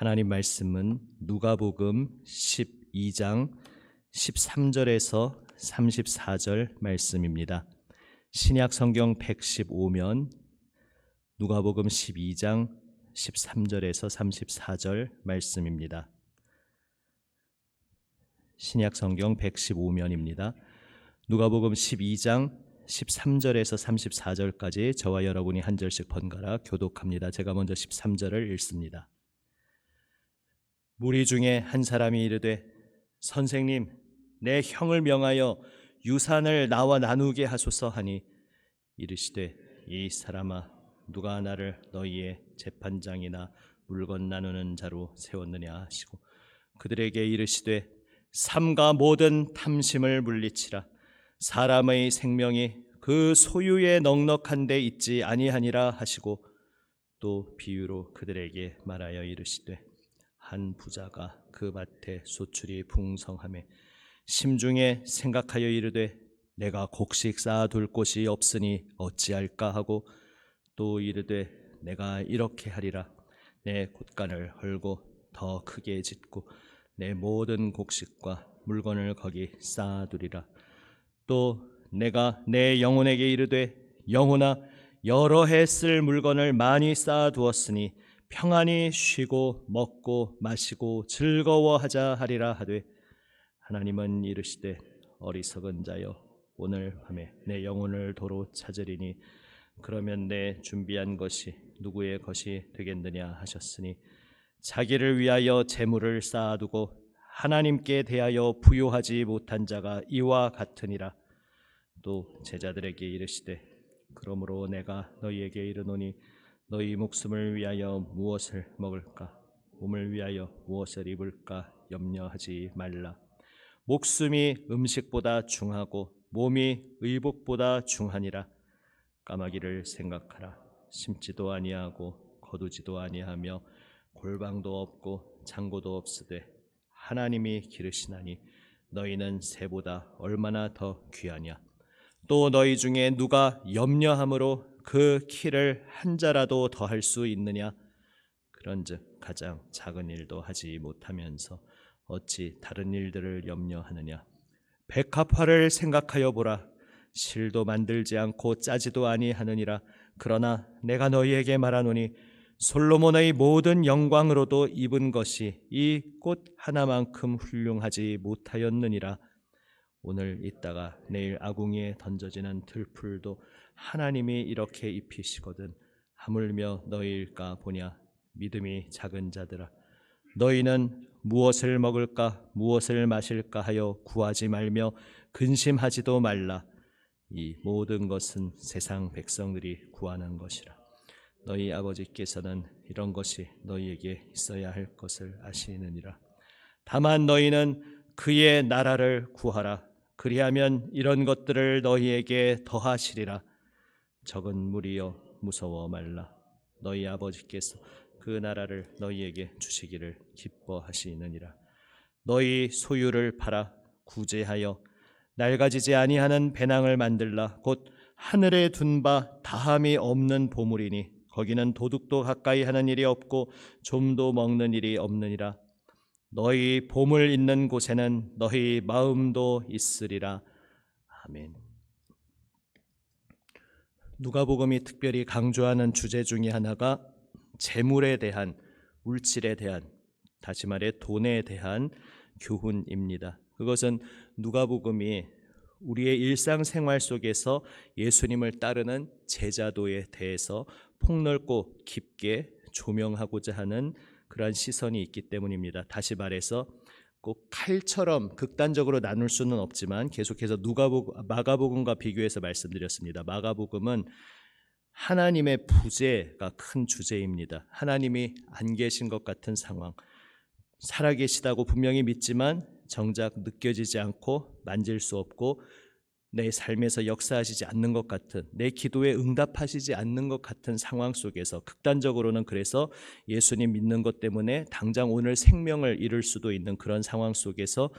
하나님 말씀은 누가복음 12장 13절에서 34절 말씀입니다. 신약 성경 115면 누가복음 12장 13절에서 34절 말씀입니다. 신약 성경 115면입니다. 누가복음 12장 13절에서 34절까지 저와 여러분이 한 절씩 번갈아 교독합니다. 제가 먼저 13절을 읽습니다. 무리 중에 한 사람이 이르되 선생님, 내 형을 명하여 유산을 나와 나누게 하소서 하니 이르시되 이 사람아, 누가 나를 너희의 재판장이나 물건 나누는 자로 세웠느냐 하시고 그들에게 이르시되 삼가 모든 탐심을 물리치라. 사람의 생명이 그 소유에 넉넉한 데 있지 아니하니라 하시고 또 비유로 그들에게 말하여 이르시되 한 부자가 그 밭에 소출이 풍성하매 심중에 생각하여 이르되 내가 곡식 쌓아둘 곳이 없으니 어찌할까 하고 또 이르되 내가 이렇게 하리라. 내 곳간을 헐고 더 크게 짓고 내 모든 곡식과 물건을 거기 쌓아두리라. 또 내가 내 영혼에게 이르되 영혼아, 여러 해 쓸 물건을 많이 쌓아두었으니 평안히 쉬고 먹고 마시고 즐거워하자 하리라 하되 하나님은 이르시되 어리석은 자여, 오늘 밤에 내 영혼을 도로 찾으리니 그러면 내 준비한 것이 누구의 것이 되겠느냐 하셨으니 자기를 위하여 재물을 쌓아두고 하나님께 대하여 부요하지 못한 자가 이와 같으니라. 또 제자들에게 이르시되 그러므로 내가 너희에게 이르노니 너희 목숨을 위하여 무엇을 먹을까, 몸을 위하여 무엇을 입을까 염려하지 말라. 목숨이 음식보다 중하고 몸이 의복보다 중하니라. 까마귀를 생각하라. 심지도 아니하고 거두지도 아니하며 골방도 없고 창고도 없으되 하나님이 기르시나니 너희는 새보다 얼마나 더 귀하냐. 또 너희 중에 누가 염려함으로 그 키를 한 자라도 더할 수 있느냐. 그런즉 가장 작은 일도 하지 못하면서 어찌 다른 일들을 염려하느냐. 백합화를 생각하여 보라. 실도 만들지 않고 짜지도 아니하느니라. 그러나 내가 너희에게 말하노니 솔로몬의 모든 영광으로도 입은 것이 이 꽃 하나만큼 훌륭하지 못하였느니라. 오늘 있다가 내일 아궁이에 던져지는 들풀도 하나님이 이렇게 입히시거든 하물며 너희일까 보냐. 믿음이 작은 자들아, 너희는 무엇을 먹을까 무엇을 마실까 하여 구하지 말며 근심하지도 말라. 이 모든 것은 세상 백성들이 구하는 것이라. 너희 아버지께서는 이런 것이 너희에게 있어야 할 것을 아시느니라. 다만 너희는 그의 나라를 구하라. 그리하면 이런 것들을 너희에게 더하시리라. 적은 무리여, 무서워 말라. 너희 아버지께서 그 나라를 너희에게 주시기를 기뻐하시느니라. 너희 소유를 팔아 구제하여 낡아지지 아니하는 배낭을 만들라. 곧 하늘에 둔 바 다함이 없는 보물이니 거기는 도둑도 가까이 하는 일이 없고 좀도 먹는 일이 없느니라. 너희 보물 있는 곳에는 너희 마음도 있으리라. 아멘. 누가복음이 특별히 강조하는 주제 중에 하나가 재물에 대한, 물질에 대한, 다시 말해 돈에 대한 교훈입니다. 그것은 누가복음이 우리의 일상생활 속에서 예수님을 따르는 제자도에 대해서 폭넓고 깊게 조명하고자 하는 그러한 시선이 있기 때문입니다. 다시 말해서 꼭 칼처럼 극단적으로 나눌 수는 없지만 계속해서 마가복음과 비교해서 말씀드렸습니다. 마가복음은 하나님의 부재가 큰 주제입니다. 하나님이 안 계신 것 같은 상황, 살아계시다고 분명히 믿지만 정작 느껴지지 않고 만질 수 없고 내 삶에서 역사하시지 않는 것 같은, 내 기도에 응답하시지 않는 것 같은 상황 속에서 극단적으로는 그래서 예수님 믿는 것 때문에 당장 오늘 생명을 잃을 수도 있는 그런 상황 속에서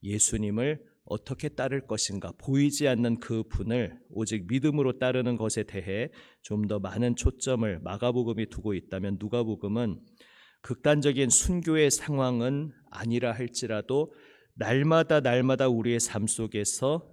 예수님을 어떻게 따를 것인가, 보이지 않는 그 분을 오직 믿음으로 따르는 것에 대해 좀 더 많은 초점을 마가복음이 두고 있다면 누가복음은 극단적인 순교의 상황은 아니라 할지라도 날마다 우리의 삶 속에서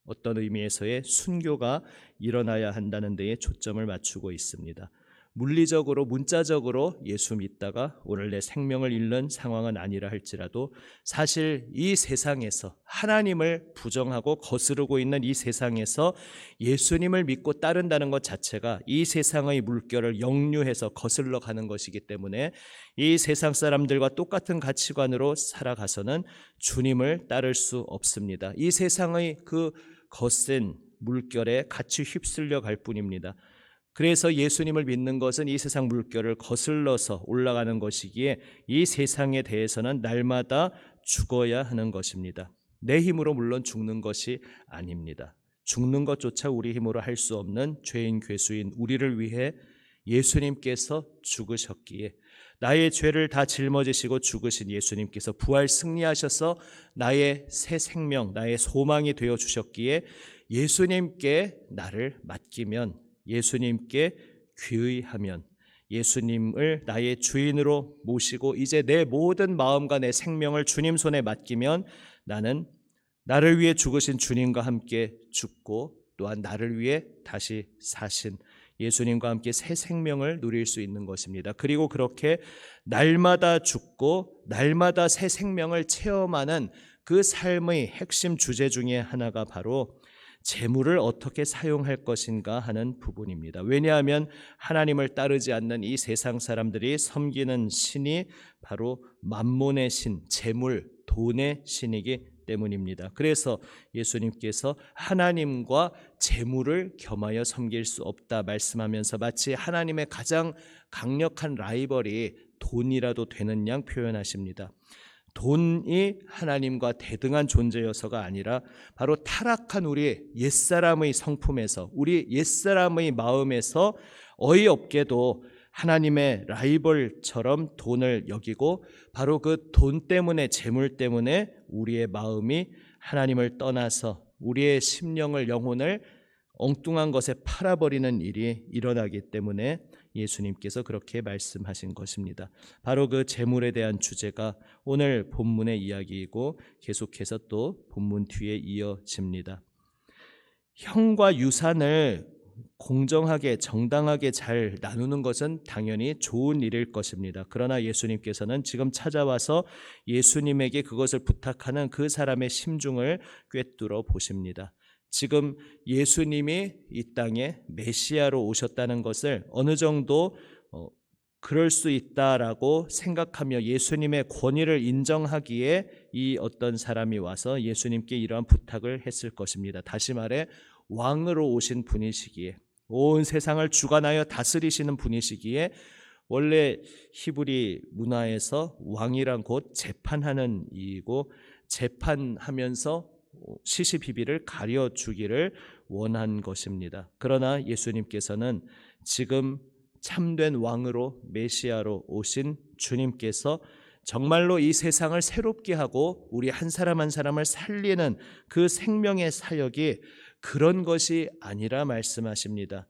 어떤 의미에서의 순교가 일어나야 한다는 데에 초점을 맞추고 있습니다. 물리적으로 문자적으로 예수 믿다가 오늘 내 생명을 잃는 상황은 아니라 할지라도 사실 이 세상에서 하나님을 부정하고 거스르고 있는 이 세상에서 예수님을 믿고 따른다는 것 자체가 이 세상의 물결을 역류해서 거슬러 가는 것이기 때문에 이 세상 사람들과 똑같은 가치관으로 살아가서는 주님을 따를 수 없습니다. 이 세상의 그 거센 물결에 같이 휩쓸려 갈 뿐입니다. 그래서 예수님을 믿는 것은 이 세상 물결을 거슬러서 올라가는 것이기에 이 세상에 대해서는 날마다 죽어야 하는 것입니다. 내 힘으로 물론 죽는 것이 아닙니다. 죽는 것조차 우리 힘으로 할 수 없는 죄인 괴수인 우리를 위해 예수님께서 죽으셨기에, 나의 죄를 다 짊어지시고 죽으신 예수님께서 부활 승리하셔서 나의 새 생명, 나의 소망이 되어 주셨기에 예수님께 나를 맡기면, 예수님께 귀의하면, 예수님을 나의 주인으로 모시고 이제 내 모든 마음과 내 생명을 주님 손에 맡기면 나는 나를 위해 죽으신 주님과 함께 죽고 또한 나를 위해 다시 사신 예수님과 함께 새 생명을 누릴 수 있는 것입니다. 그리고 그렇게 날마다 죽고 날마다 새 생명을 체험하는 그 삶의 핵심 주제 중에 하나가 바로 재물을 어떻게 사용할 것인가 하는 부분입니다. 왜냐하면 하나님을 따르지 않는 이 세상 사람들이 섬기는 신이 바로 만몬의 신, 재물, 돈의 신이기 때문입니다. 그래서 예수님께서 하나님과 재물을 겸하여 섬길 수 없다 말씀하면서 마치 하나님의 가장 강력한 라이벌이 돈이라도 되는 양 표현하십니다. 돈이 하나님과 대등한 존재여서가 아니라 바로 타락한 우리 옛사람의 성품에서, 우리 옛사람의 마음에서 어이없게도 하나님의 라이벌처럼 돈을 여기고 바로 그 돈 때문에, 재물 때문에 우리의 마음이 하나님을 떠나서 우리의 심령을, 영혼을 엉뚱한 것에 팔아버리는 일이 일어나기 때문에 예수님께서 그렇게 말씀하신 것입니다. 바로 그 재물에 대한 주제가 오늘 본문의 이야기이고 계속해서 또 본문 뒤에 이어집니다. 형과 유산을 공정하게, 정당하게 잘 나누는 것은 당연히 좋은 일일 것입니다. 그러나 예수님께서는 지금 찾아와서 예수님에게 그것을 부탁하는 그 사람의 심중을 꿰뚫어 보십니다. 지금 예수님이 이 땅에 메시아로 오셨다는 것을 어느 정도 그럴 수 있다라고 생각하며 예수님의 권위를 인정하기에 이 어떤 사람이 와서 예수님께 이러한 부탁을 했을 것입니다. 다시 말해 왕으로 오신 분이시기에, 온 세상을 주관하여 다스리시는 분이시기에, 원래 히브리 문화에서 왕이란 곧 재판하는 이이고 재판하면서 시시비비를 가려주기를 원한 것입니다. 그러나 예수님께서는 지금 참된 왕으로, 메시아로 오신 주님께서 정말로 이 세상을 새롭게 하고 우리 한 사람 한 사람을 살리는 그 생명의 사역이 그런 것이 아니라 말씀하십니다.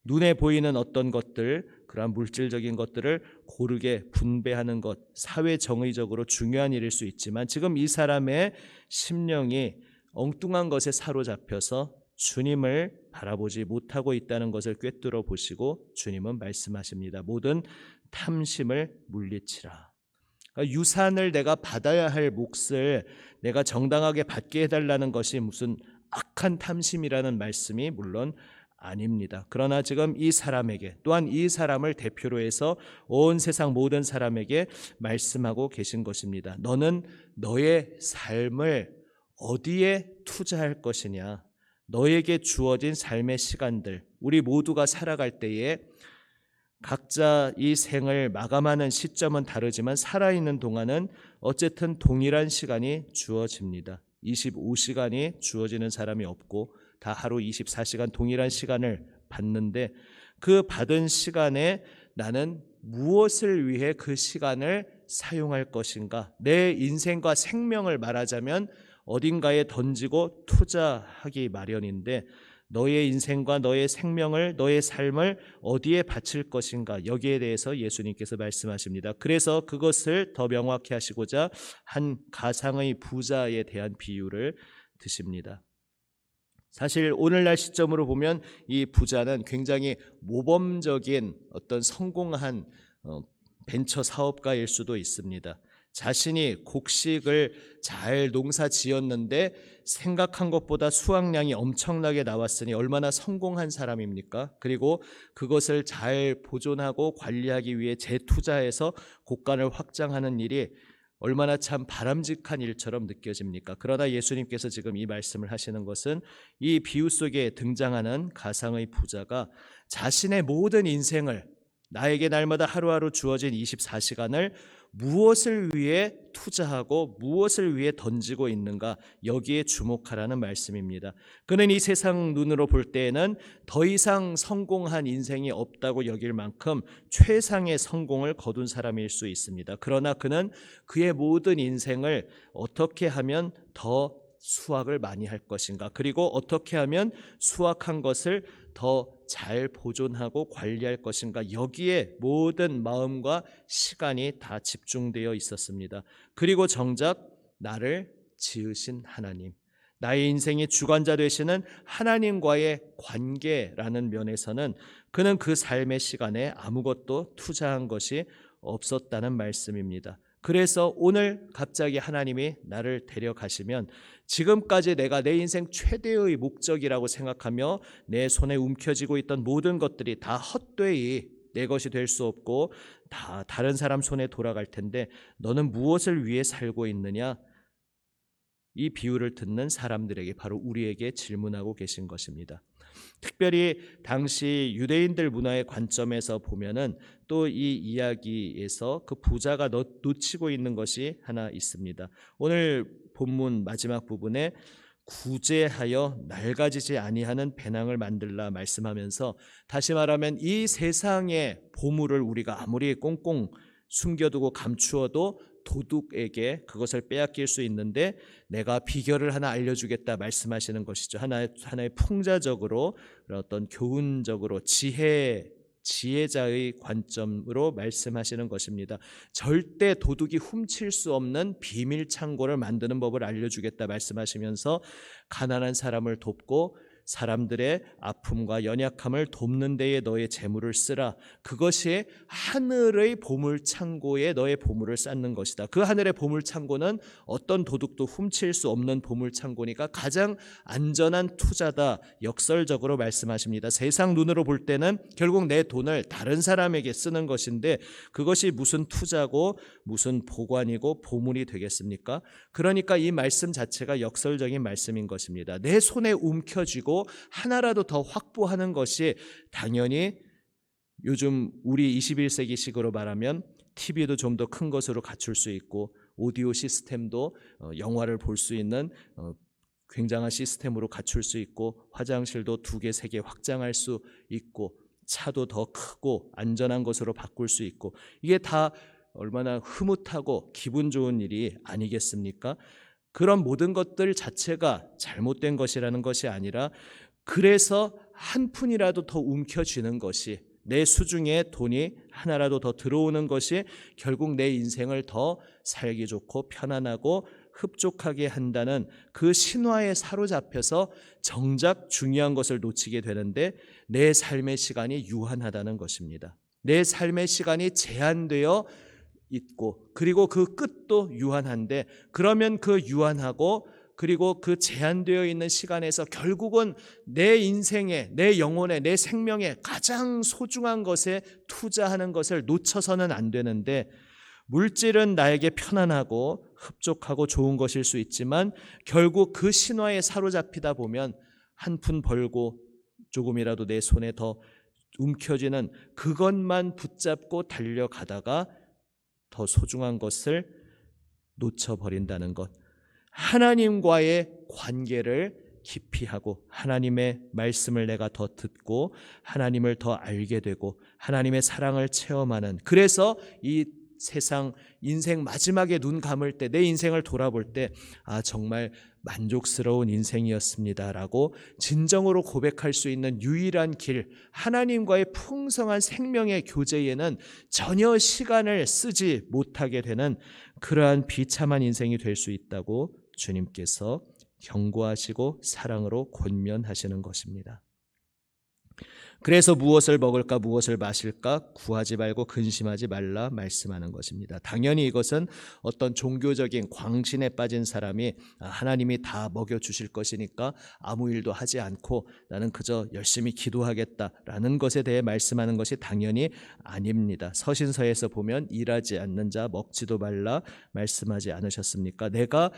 눈에 보이는 어떤 것들, 그러한 물질적인 것들을 고르게 분배하는 것, 사회 정의적으로 중요한 일일 수 있지만 지금 이 사람의 심령이 엉뚱한 것에 사로잡혀서 주님을 바라보지 못하고 있다는 것을 꿰뚫어 보시고 주님은 말씀하십니다. 모든 탐심을 물리치라. 그러니까 유산을 내가 받아야 할 몫을 내가 정당하게 받게 해달라는 것이 무슨 악한 탐심이라는 말씀이 물론 아닙니다. 그러나 지금 이 사람에게, 또한 이 사람을 대표로 해서 온 세상 모든 사람에게 말씀하고 계신 것입니다. 너는 너의 삶을 어디에 투자할 것이냐? 너에게 주어진 삶의 시간들, 우리 모두가 살아갈 때에 각자 이 생을 마감하는 시점은 다르지만 살아있는 동안은 어쨌든 동일한 시간이 주어집니다. 25시간이 주어지는 사람이 없고 다 하루 24시간 동일한 시간을 받는데 그 받은 시간에 나는 무엇을 위해 그 시간을 사용할 것인가? 내 인생과 생명을 말하자면 어딘가에 던지고 투자하기 마련인데 너의 인생과 너의 생명을, 너의 삶을 어디에 바칠 것인가, 여기에 대해서 예수님께서 말씀하십니다. 그래서 그것을 더 명확히 하시고자 한 가상의 부자에 대한 비유를 드십니다. 사실 오늘날 시점으로 보면 이 부자는 굉장히 모범적인 어떤 성공한 벤처 사업가일 수도 있습니다. 자신이 곡식을 잘 농사 지었는데 생각한 것보다 수확량이 엄청나게 나왔으니 얼마나 성공한 사람입니까? 그리고 그것을 잘 보존하고 관리하기 위해 재투자해서 곳간을 확장하는 일이 얼마나 참 바람직한 일처럼 느껴집니까? 그러나 예수님께서 지금 이 말씀을 하시는 것은 이 비유 속에 등장하는 가상의 부자가 자신의 모든 인생을, 나에게 날마다 하루하루 주어진 24시간을 무엇을 위해 투자하고 무엇을 위해 던지고 있는가, 여기에 주목하라는 말씀입니다. 그는 이 세상 눈으로 볼 때에는 더 이상 성공한 인생이 없다고 여길 만큼 최상의 성공을 거둔 사람일 수 있습니다. 그러나 그는 그의 모든 인생을 어떻게 하면 더 수확을 많이 할 것인가, 그리고 어떻게 하면 수확한 것을 더 잘 보존하고 관리할 것인가, 여기에 모든 마음과 시간이 다 집중되어 있었습니다. 그리고 정작 나를 지으신 하나님, 나의 인생의 주관자 되시는 하나님과의 관계라는 면에서는 그는 그 삶의 시간에 아무것도 투자한 것이 없었다는 말씀입니다. 그래서 오늘 갑자기 하나님이 나를 데려가시면 지금까지 내가 내 인생 최대의 목적이라고 생각하며 내 손에 움켜쥐고 있던 모든 것들이 다 헛되이 내 것이 될 수 없고 다 다른 사람 손에 돌아갈 텐데 너는 무엇을 위해 살고 있느냐? 이 비유를 듣는 사람들에게, 바로 우리에게 질문하고 계신 것입니다. 특별히 당시 유대인들 문화의 관점에서 보면은 또 이 이야기에서 그 부자가 놓치고 있는 것이 하나 있습니다. 오늘 본문 마지막 부분에 구제하여 낡아지지 아니하는 배낭을 만들라 말씀하면서, 다시 말하면 이 세상의 보물을 우리가 아무리 꽁꽁 숨겨두고 감추어도 도둑에게 그것을 빼앗길 수 있는데 내가 비결을 하나 알려주겠다 말씀하시는 것이죠. 하나의 풍자적으로, 어떤 교훈적으로 지혜자의 관점으로 말씀하시는 것입니다. 절대 도둑이 훔칠 수 없는 비밀 창고를 만드는 법을 알려주겠다 말씀하시면서 가난한 사람을 돕고 사람들의 아픔과 연약함을 돕는 데에 너의 재물을 쓰라. 그것이 하늘의 보물 창고에 너의 보물을 쌓는 것이다. 그 하늘의 보물 창고는 어떤 도둑도 훔칠 수 없는 보물 창고니까 가장 안전한 투자다. 역설적으로 말씀하십니다. 세상 눈으로 볼 때는 결국 내 돈을 다른 사람에게 쓰는 것인데 그것이 무슨 투자고 무슨 보관이고 보물이 되겠습니까? 그러니까 이 말씀 자체가 역설적인 말씀인 것입니다. 내 손에 움켜쥐고 하나라도 더 확보하는 것이 당연히 요즘 우리 21세기식으로 말하면 TV도 좀 더 큰 것으로 갖출 수 있고 오디오 시스템도 영화를 볼 수 있는 굉장한 시스템으로 갖출 수 있고 화장실도 2개, 3개 확장할 수 있고 차도 더 크고 안전한 것으로 바꿀 수 있고, 이게 다 얼마나 흐뭇하고 기분 좋은 일이 아니겠습니까? 그런 모든 것들 자체가 잘못된 것이라는 것이 아니라, 그래서 한 푼이라도 더 움켜쥐는 것이, 내 수중에 돈이 하나라도 더 들어오는 것이 결국 내 인생을 더 살기 좋고 편안하고 흡족하게 한다는 그 신화에 사로잡혀서 정작 중요한 것을 놓치게 되는데, 내 삶의 시간이 유한하다는 것입니다. 내 삶의 시간이 제한되어 있고 그리고 그 끝도 유한한데, 그러면 그 유한하고 그리고 그 제한되어 있는 시간에서 결국은 내 인생에, 내 영혼에, 내 생명에 가장 소중한 것에 투자하는 것을 놓쳐서는 안 되는데, 물질은 나에게 편안하고 흡족하고 좋은 것일 수 있지만 결국 그 신화에 사로잡히다 보면 한 푼 벌고 조금이라도 내 손에 더 움켜쥐는 그것만 붙잡고 달려가다가 더 소중한 것을 놓쳐버린다는 것. 하나님과의 관계를 깊이 하고 하나님의 말씀을 내가 더 듣고 하나님을 더 알게 되고 하나님의 사랑을 체험하는, 그래서 이 세상 인생 마지막에 눈 감을 때 내 인생을 돌아볼 때 정말 만족스러운 인생이었습니다라고 진정으로 고백할 수 있는 유일한 길, 하나님과의 풍성한 생명의 교제에는 전혀 시간을 쓰지 못하게 되는 그러한 비참한 인생이 될 수 있다고 주님께서 경고하시고 사랑으로 권면하시는 것입니다. 그래서 무엇을 먹을까 무엇을 마실까 구하지 말고 근심하지 말라 말씀하는 것입니다. 당연히 이것은 어떤 종교적인 광신에 빠진 사람이 하나님이 다 먹여주실 것이니까 아무 일도 하지 않고 나는 그저 열심히 기도하겠다라는 것에 대해 말씀하는 것이 당연히 아닙니다. 서신서에서 보면 일하지 않는 자 먹지도 말라 말씀하지 않으셨습니까? 내가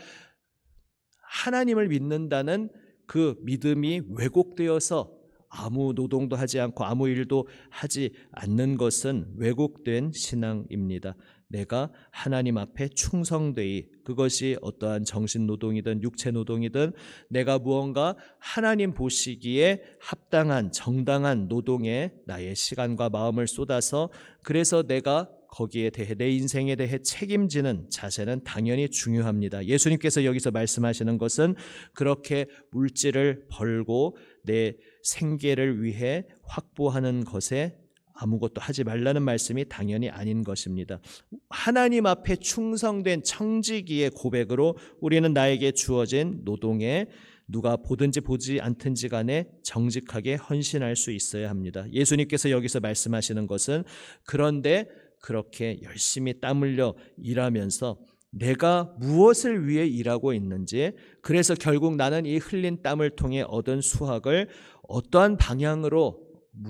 하나님을 믿는다는 그 믿음이 왜곡되어서 아무 노동도 하지 않고 아무 일도 하지 않는 것은 왜곡된 신앙입니다. 내가 하나님 앞에 충성되이, 그것이 어떠한 정신노동이든 육체노동이든 내가 무언가 하나님 보시기에 합당한 정당한 노동에 나의 시간과 마음을 쏟아서, 그래서 내가 거기에 대해 내 인생에 대해 책임지는 자세는 당연히 중요합니다. 예수님께서 여기서 말씀하시는 것은 그렇게 물질을 벌고 내 생계를 위해 확보하는 것에 아무것도 하지 말라는 말씀이 당연히 아닌 것입니다. 하나님 앞에 충성된 청지기의 고백으로 우리는 나에게 주어진 노동에 누가 보든지 보지 않든지 간에 정직하게 헌신할 수 있어야 합니다. 예수님께서 여기서 말씀하시는 것은 그런데 그렇게 열심히 땀 흘려 일하면서 내가 무엇을 위해 일하고 있는지, 그래서 결국 나는 이 흘린 땀을 통해 얻은 수확을 어떠한 방향으로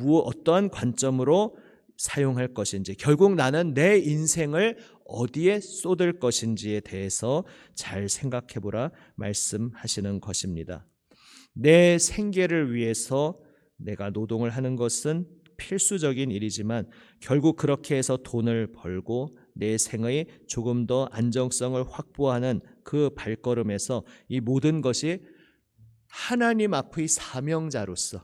어떠한 관점으로 사용할 것인지, 결국 나는 내 인생을 어디에 쏟을 것인지에 대해서 잘 생각해보라 말씀하시는 것입니다. 내 생계를 위해서 내가 노동을 하는 것은 필수적인 일이지만 결국 그렇게 해서 돈을 벌고 내 생의 조금 더 안정성을 확보하는 그 발걸음에서 이 모든 것이 하나님 앞의 사명자로서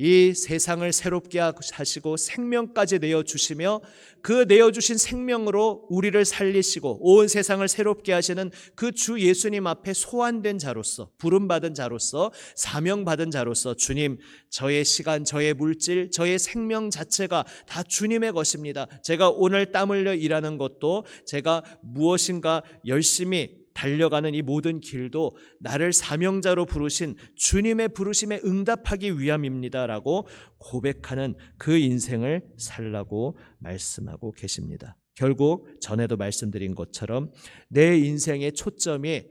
이 세상을 새롭게 하시고 생명까지 내어주시며 그 내어주신 생명으로 우리를 살리시고 온 세상을 새롭게 하시는 그 주 예수님 앞에 소환된 자로서, 부름받은 자로서, 사명받은 자로서 주님, 저의 시간, 저의 물질, 저의 생명 자체가 다 주님의 것입니다. 제가 오늘 땀 흘려 일하는 것도, 제가 무엇인가 열심히 달려가는 이 모든 길도 나를 사명자로 부르신 주님의 부르심에 응답하기 위함입니다라고 고백하는 그 인생을 살라고 말씀하고 계십니다. 결국 전에도 말씀드린 것처럼 내 인생의 초점이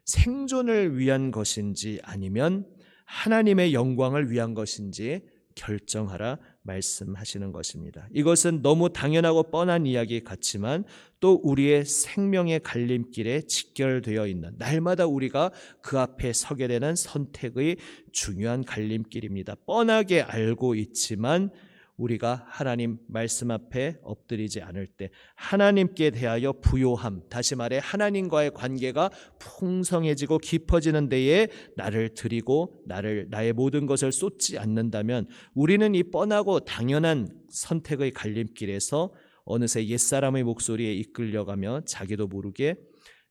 생존을 위한 것인지 아니면 하나님의 영광을 위한 것인지 결정하라 말씀하시는 것입니다. 이것은 너무 당연하고 뻔한 이야기 같지만 또 우리의 생명의 갈림길에 직결되어 있는, 날마다 우리가 그 앞에 서게 되는 선택의 중요한 갈림길입니다. 뻔하게 알고 있지만 우리가 하나님 말씀 앞에 엎드리지 않을 때 하나님께 대하여 부요함, 다시 말해 하나님과의 관계가 풍성해지고 깊어지는 데에 나를 드리고 나의 모든 것을 쏟지 않는다면 우리는 이 뻔하고 당연한 선택의 갈림길에서 어느새 옛사람의 목소리에 이끌려가며 자기도 모르게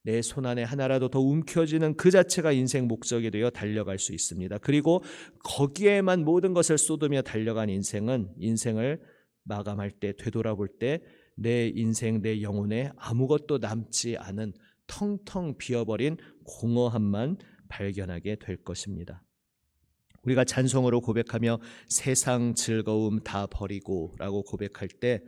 내 손안에 하나라도 더 움켜쥐는 그 자체가 인생 목적이 되어 달려갈 수 있습니다. 그리고 거기에만 모든 것을 쏟으며 달려간 인생을 마감할 때, 되돌아볼 때 내 인생, 내 영혼에 아무것도 남지 않은 텅텅 비어버린 공허함만 발견하게 될 것입니다. 우리가 찬송으로 고백하며 세상 즐거움 다 버리고 라고 고백할 때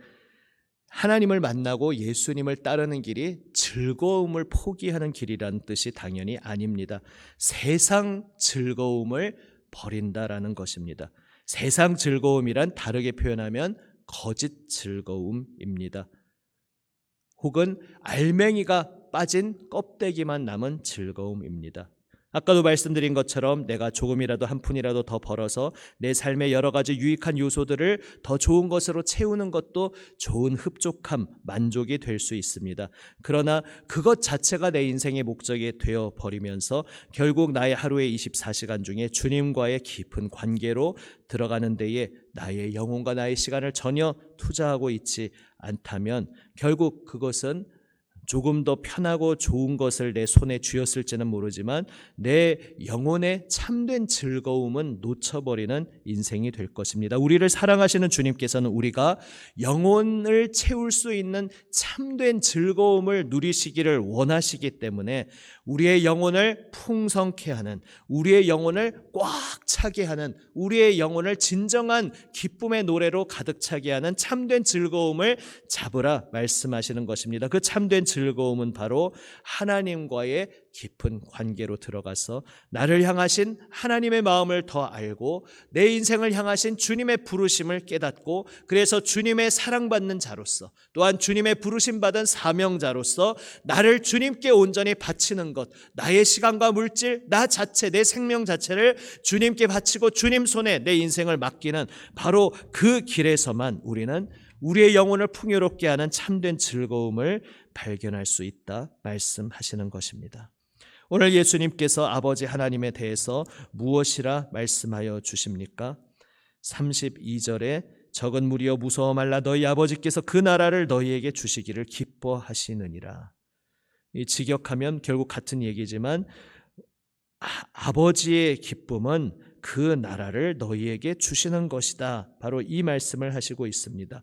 하나님을 만나고 예수님을 따르는 길이 즐거움을 포기하는 길이라는 뜻이 당연히 아닙니다. 세상 즐거움을 버린다라는 것입니다. 세상 즐거움이란 다르게 표현하면 거짓 즐거움입니다. 혹은 알맹이가 빠진 껍데기만 남은 즐거움입니다. 아까도 말씀드린 것처럼 내가 조금이라도 한 푼이라도 더 벌어서 내 삶의 여러 가지 유익한 요소들을 더 좋은 것으로 채우는 것도 좋은 흡족함, 만족이 될 수 있습니다. 그러나 그것 자체가 내 인생의 목적이 되어 버리면서 결국 나의 하루의 24시간 중에 주님과의 깊은 관계로 들어가는 데에 나의 영혼과 나의 시간을 전혀 투자하고 있지 않다면 결국 그것은 조금 더 편하고 좋은 것을 내 손에 쥐었을지는 모르지만 내 영혼의 참된 즐거움은 놓쳐버리는 인생이 될 것입니다. 우리를 사랑하시는 주님께서는 우리가 영혼을 채울 수 있는 참된 즐거움을 누리시기를 원하시기 때문에 우리의 영혼을 풍성케 하는, 우리의 영혼을 꽉 차게 하는, 우리의 영혼을 진정한 기쁨의 노래로 가득 차게 하는 참된 즐거움을 잡으라 말씀하시는 것입니다. 그 참된 즐거움은 바로 하나님과의 깊은 관계로 들어가서 나를 향하신 하나님의 마음을 더 알고 내 인생을 향하신 주님의 부르심을 깨닫고 그래서 주님의 사랑받는 자로서 또한 주님의 부르심받은 사명자로서 나를 주님께 온전히 바치는 것, 나의 시간과 물질, 나 자체, 내 생명 자체를 주님께 바치고 주님 손에 내 인생을 맡기는 바로 그 길에서만 우리는 우리의 영혼을 풍요롭게 하는 참된 즐거움을 발견할 수 있다 말씀하시는 것입니다. 오늘 예수님께서 아버지 하나님에 대해서 무엇이라 말씀하여 주십니까? 32절에 적은 무리여 무서워 말라 너희 아버지께서 그 나라를 너희에게 주시기를 기뻐하시느니라. 이 직역하면 결국 같은 얘기지만 아버지의 기쁨은 그 나라를 너희에게 주시는 것이다. 바로 이 말씀을 하시고 있습니다.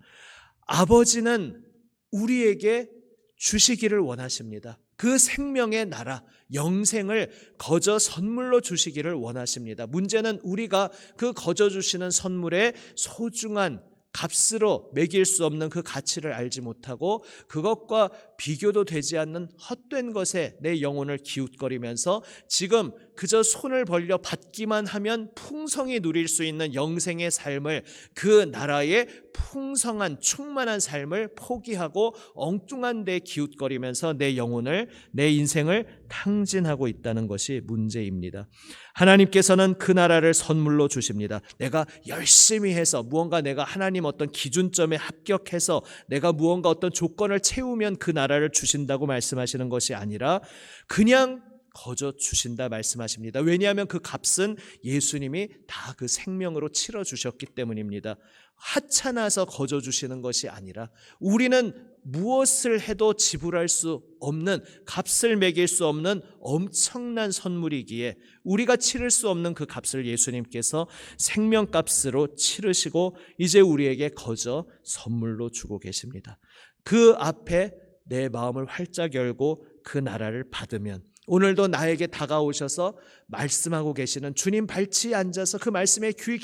아버지는 우리에게 주시기를 원하십니다. 그 생명의 나라, 영생을 거저 선물로 주시기를 원하십니다. 문제는 우리가 그 거저 주시는 선물의 소중한 값으로 매길 수 없는 그 가치를 알지 못하고 그것과 비교도 되지 않는 헛된 것에 내 영혼을 기웃거리면서 지금 그저 손을 벌려 받기만 하면 풍성히 누릴 수 있는 영생의 삶을, 그 나라의 풍성한 충만한 삶을 포기하고 엉뚱한 데 기웃거리면서 내 영혼을, 내 인생을 탕진하고 있다는 것이 문제입니다. 하나님께서는 그 나라를 선물로 주십니다. 내가 열심히 해서 무언가 내가 하나님 어떤 기준점에 합격해서 내가 무언가 어떤 조건을 채우면 그 나라를 주신다고 말씀하시는 것이 아니라 그냥 거저 주신다 말씀하십니다. 왜냐하면 그 값은 예수님이 다 그 생명으로 치러 주셨기 때문입니다. 하찮아서 거저 주시는 것이 아니라 우리는 무엇을 해도 지불할 수 없는, 값을 매길 수 없는 엄청난 선물이기에 우리가 치를 수 없는 그 값을 예수님께서 생명값으로 치르시고 이제 우리에게 거저 선물로 주고 계십니다. 그 앞에 내 마음을 활짝 열고 그 나라를 받으면 오늘도 나에게 다가오셔서 말씀하고 계시는 주님 발치에 앉아서 그 말씀에 귀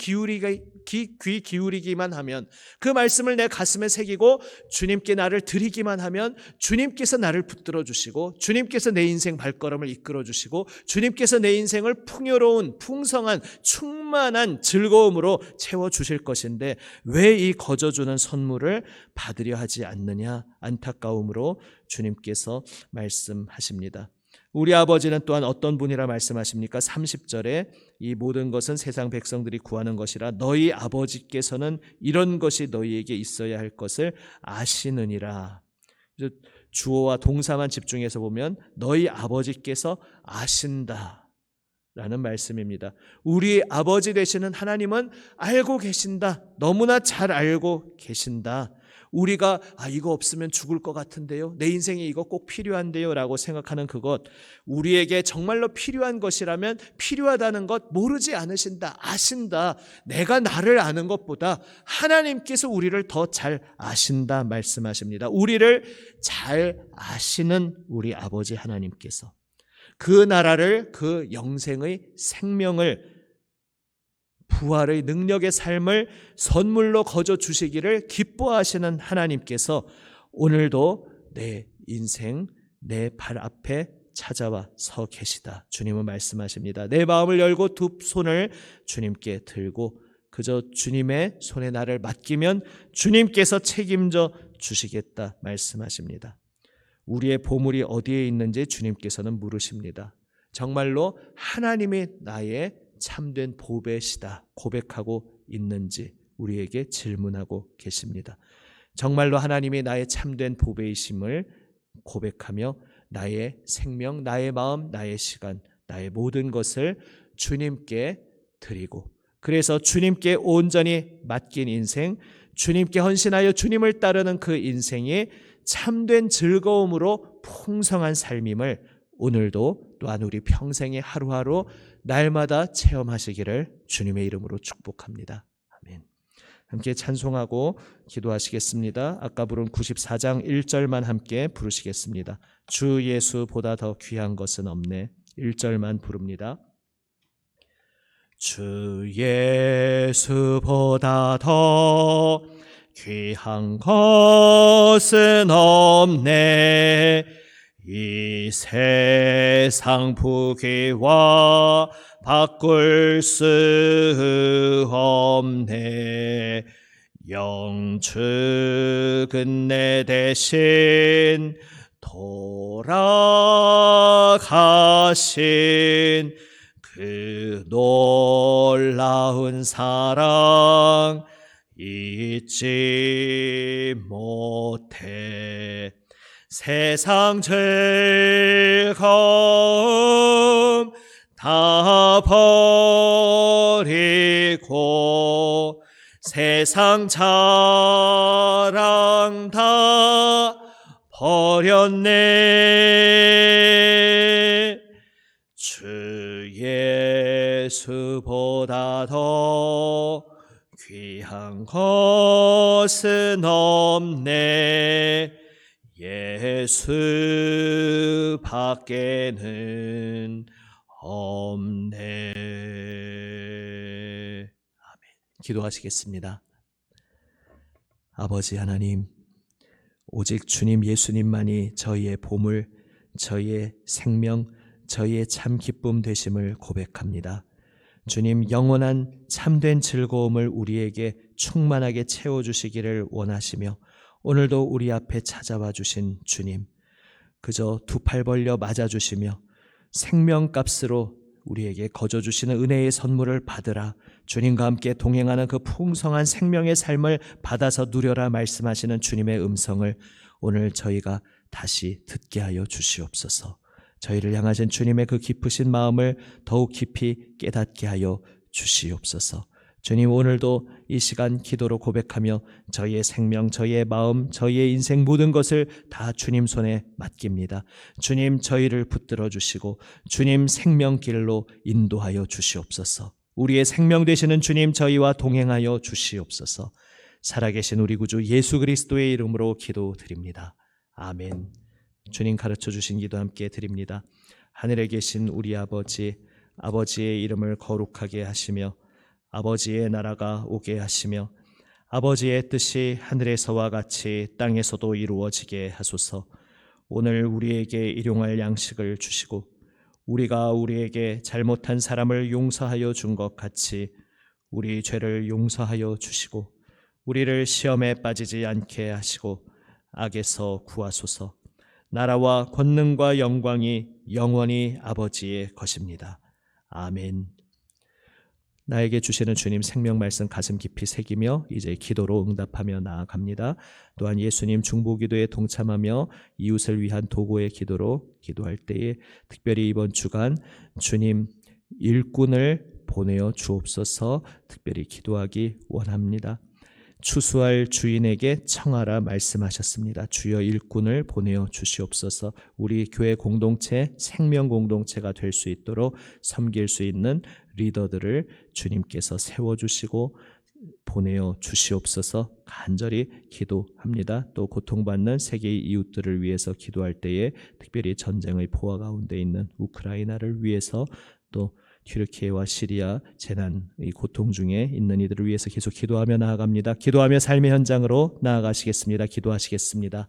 기울이기만 하면, 그 말씀을 내 가슴에 새기고 주님께 나를 드리기만 하면 주님께서 나를 붙들어 주시고 주님께서 내 인생 발걸음을 이끌어 주시고 주님께서 내 인생을 풍요로운 풍성한 충만한 즐거움으로 채워주실 것인데 왜 이 거저주는 선물을 받으려 하지 않느냐 안타까움으로 주님께서 말씀하십니다. 우리 아버지는 또한 어떤 분이라 말씀하십니까? 30절에 이 모든 것은 세상 백성들이 구하는 것이라 너희 아버지께서는 이런 것이 너희에게 있어야 할 것을 아시느니라. 주어와 동사만 집중해서 보면 너희 아버지께서 아신다 라는 말씀입니다. 우리 아버지 되시는 하나님은 알고 계신다. 너무나 잘 알고 계신다. 우리가 이거 없으면 죽을 것 같은데요, 내 인생에 이거 꼭 필요한데요 라고 생각하는 그것, 우리에게 정말로 필요한 것이라면 필요하다는 것 모르지 않으신다, 아신다. 내가 나를 아는 것보다 하나님께서 우리를 더 잘 아신다 말씀하십니다. 우리를 잘 아시는 우리 아버지 하나님께서 그 나라를, 그 영생의 생명을, 부활의 능력의 삶을 선물로 거저 주시기를 기뻐하시는 하나님께서 오늘도 내 인생, 내 발 앞에 찾아와 서 계시다. 주님은 말씀하십니다. 내 마음을 열고 두 손을 주님께 들고 그저 주님의 손에 나를 맡기면 주님께서 책임져 주시겠다 말씀하십니다. 우리의 보물이 어디에 있는지 주님께서는 물으십니다. 정말로 하나님이 나의 참된 보배시다 고백하고 있는지 우리에게 질문하고 계십니다. 정말로 하나님이 나의 참된 보배이심을 고백하며 나의 생명, 나의 마음, 나의 시간, 나의 모든 것을 주님께 드리고, 그래서 주님께 온전히 맡긴 인생, 주님께 헌신하여 주님을 따르는 그 인생이 참된 즐거움으로 풍성한 삶임을 오늘도 또한 우리 평생의 하루하루 날마다 체험하시기를 주님의 이름으로 축복합니다. 아멘. 함께 찬송하고 기도하시겠습니다. 아까 부른 94장 1절만 함께 부르시겠습니다. 주 예수보다 더 귀한 것은 없네. 1절만 부릅니다. 주 예수보다 더 귀한 것은 없네. 이 세상 부귀와 바꿀 수 없네. 영축은 내 대신 돌아가신 그 놀라운 사랑 잊지 못해. 세상 즐거움 다 버리고 세상 자랑 다 버렸네. 주 예수보다 더 귀한 것은 없네. 예수 밖에는 없네. 아멘. 기도하시겠습니다. 아버지 하나님, 오직 주님 예수님만이 저희의 보물, 저희의 생명, 저희의 참 기쁨 되심을 고백합니다. 주님, 영원한 참된 즐거움을 우리에게 충만하게 채워주시기를 원하시며 오늘도 우리 앞에 찾아와 주신 주님, 그저 두 팔 벌려 맞아주시며 생명값으로 우리에게 거저주시는 은혜의 선물을 받으라, 주님과 함께 동행하는 그 풍성한 생명의 삶을 받아서 누려라 말씀하시는 주님의 음성을 오늘 저희가 다시 듣게 하여 주시옵소서. 저희를 향하신 주님의 그 깊으신 마음을 더욱 깊이 깨닫게 하여 주시옵소서. 주님, 오늘도 이 시간 기도로 고백하며 저희의 생명, 저희의 마음, 저희의 인생 모든 것을 다 주님 손에 맡깁니다. 주님, 저희를 붙들어 주시고 주님 생명길로 인도하여 주시옵소서. 우리의 생명 되시는 주님, 저희와 동행하여 주시옵소서. 살아계신 우리 구주 예수 그리스도의 이름으로 기도드립니다. 아멘. 주님 가르쳐 주신 기도 함께 드립니다. 하늘에 계신 우리 아버지, 아버지의 이름을 거룩하게 하시며 아버지의 나라가 오게 하시며 아버지의 뜻이 하늘에서와 같이 땅에서도 이루어지게 하소서. 오늘 우리에게 일용할 양식을 주시고 우리가 우리에게 잘못한 사람을 용서하여 준 것 같이 우리 죄를 용서하여 주시고 우리를 시험에 빠지지 않게 하시고 악에서 구하소서. 나라와 권능과 영광이 영원히 아버지의 것입니다. 아멘. 나에게 주시는 주님 생명 말씀 가슴 깊이 새기며 이제 기도로 응답하며 나아갑니다. 또한 예수님 중보기도에 동참하며 이웃을 위한 도구의 기도로 기도할 때에 특별히 이번 주간 주님 일꾼을 보내어 주옵소서 특별히 기도하기 원합니다. 추수할 주인에게 청하라 말씀하셨습니다. 주여 일꾼을 보내어 주시옵소서. 우리 교회 공동체, 생명 공동체가 될 수 있도록 섬길 수 있는 리더들을 주님께서 세워주시고 보내어 주시옵소서 간절히 기도합니다. 또 고통받는 세계의 이웃들을 위해서 기도할 때에 특별히 전쟁의 포화 가운데 있는 우크라이나를 위해서 또 튀르키예와 시리아 재난의 고통 중에 있는 이들을 위해서 계속 기도하며 나아갑니다. 기도하며 삶의 현장으로 나아가시겠습니다. 기도하시겠습니다.